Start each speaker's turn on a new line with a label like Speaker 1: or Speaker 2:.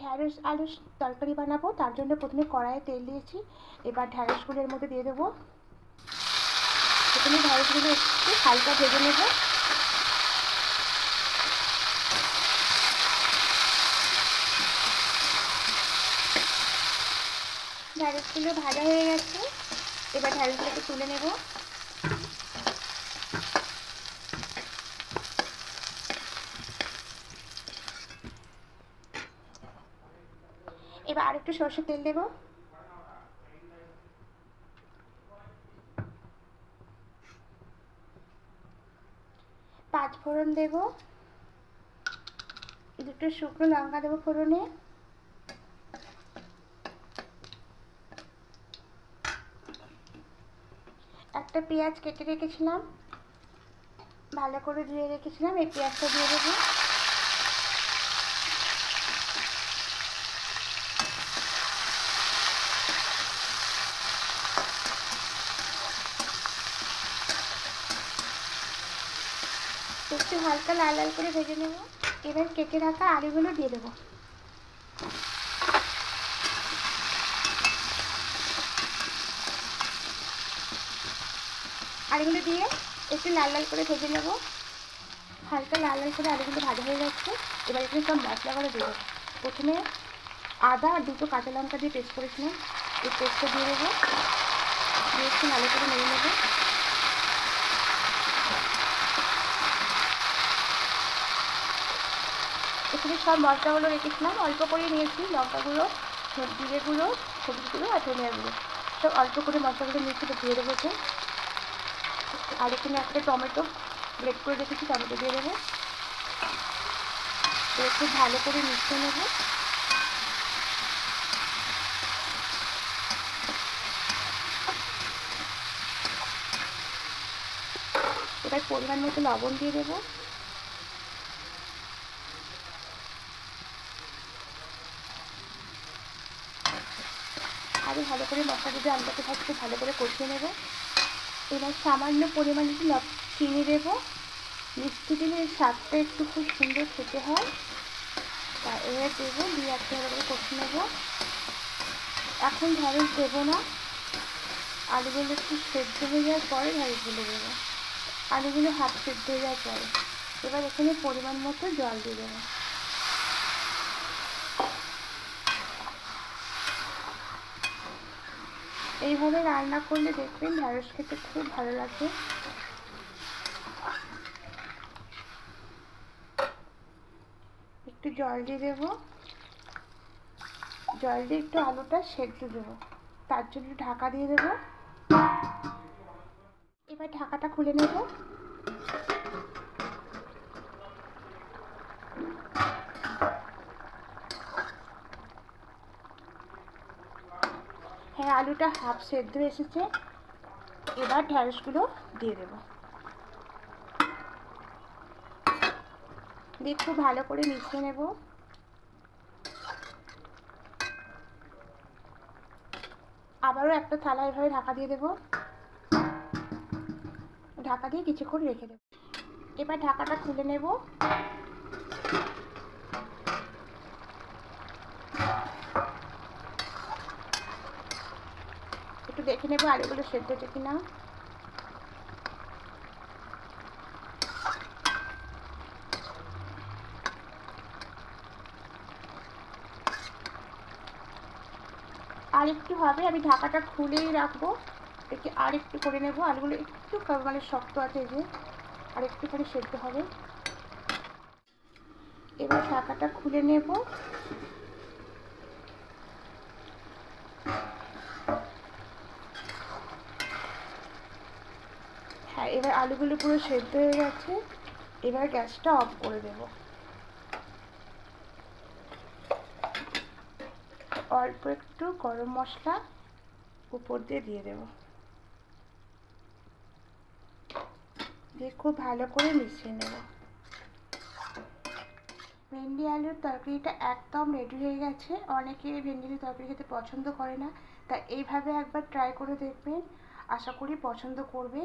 Speaker 1: ঢ্যাঁড়স আলুর তরকারি বানাবো, তার জন্য প্রথমে কড়াইয়ে তেল দিয়েছি। এবার ঢ্যাঁড়সগুলো এর মধ্যে দিয়ে দেবো। প্রথমে ঢ্যাঁড়সগুলো একটু হালকা ভেজে নেব। ঢ্যাঁড়সগুলো ভাজা হয়ে গেছে, এবার ঢ্যাঁড়সগুলোকে তুলে নেব। এবার আরেকটু সরষের তেল দেব। পাঁচ ফোড়ন দেব, দুটো শুকনো লঙ্কা দেবো ফোড়নে। একটা পেঁয়াজ কেটে রেখেছিলাম, ভালো করে ধুয়ে রেখেছিলাম, এই পেঁয়াজটা দিয়ে দেবো। একটু হালকা লাল লাল করে ভেজে নেব। এবার কেটে রাখা আলুগুলো দিয়ে দেবো। আলুগুলো দিয়ে একটু লাল লাল করে ভেজে নেব। হালকা লাল লাল করে আলুগুলো ভাজা হয়ে যাচ্ছে। এবার এখানে সব মশলাগুলো দিয়ে দেবো। প্রথমে আদা আর দুটো কাঁচা লঙ্কা দিয়ে পেস্ট করেছিলাম, এই পেস্টটা দিয়ে দেবো। দিয়ে একটু ভালো করে নেড়ে নেবো। এখানে সব মশলাগুলো রেখেছিলাম, অল্প করে নিয়েছি। লঙ্কা গুঁড়ো, জিরে গুঁড়ো, হলুদ গুঁড়ো আর ধনিয়া গুঁড়ো, সব অল্প করে মশলাগুলো নিয়েছি, তো দিয়ে দেবো। আর এখানে একটা টমেটো গ্রেট করে রেখেছি, টমেটো দিয়ে দেবো। একটু ভালো করে মিশিয়ে নেব। এবার পরিমাণ মতো লবণ দিয়ে দেবো। আরও ভালো করে মশলা দিয়ে আলুটাকে থাকতে ভালো করে কষিয়ে নেব। এবার সামান্য পরিমাণে চিনি দেবো। মিষ্টি দিলে এর স্বাদটা একটু খুব সুন্দর খেতে হয়। তা এবার দেবো, দিয়ে একটু ভালো করে কষিয়ে নেব। এখন ঢ্যাঁড়স দেবো না, আলুগুলো একটু সেদ্ধ হয়ে যাওয়ার পরে ঢ্যাঁড়সগুলো দেবো। আলুগুলো হাফ সেদ্ধ হয়ে যাওয়ার পরে এবার এখানে পরিমাণ মতো জল দিয়ে দেবো। এইভাবে রান্না করলে দেখবেন ঢ্যাঁড়স খেতে খুব ভালো লাগবে। একটু জল দিয়ে দেবো। জল দিয়ে একটু আলুটা সেদ্ধ দেবো, তার জন্য ঢাকা দিয়ে দেবো। এবার ঢাকাটা খুলে নেব। হ্যাঁ, আলুটা হাফ সেদ্ধ এসেছে। এবার ঢ্যাঁড়সগুলো দিয়ে দেবো, দিয়ে খুব ভালো করে মিশিয়ে নেব। আবারও একটা থালা এভাবে ঢাকা দিয়ে দেবো। ঢাকা দিয়ে কিছুক্ষণ রেখে দেবো। এবার ঢাকাটা খুলে নেব। একটু দেখে নেবো আলুগুলো সেদ্ধ হচ্ছে কিনা। আর একটু হবে, আমি ঢাকাটা খুলেই রাখবো। একটু আর একটু করে নেব। আলুগুলো একটু মানে শক্ত আছে, যে আর একটুখানি সেদ্ধ হবে। এবার ঢাকাটা খুলে নেব। হ্যাঁ, এবার আলুগুলো পুরো সেদ্ধ হয়ে গেছে। এবার গ্যাসটা অফ করে দেব। অল্প একটু গরম মশলা উপর দিয়ে দেব, দিয়ে খুব ভালো করে মিশিয়ে নেব। ভেন্ডি আলুর তরকারিটা একদম রেডি হয়ে গেছে। অনেকে ভেন্ডি আলুর তরকারি খেতে পছন্দ করে না, তাই এইভাবে একবার ট্রাই করে দেখবেন, আশা করি পছন্দ করবে।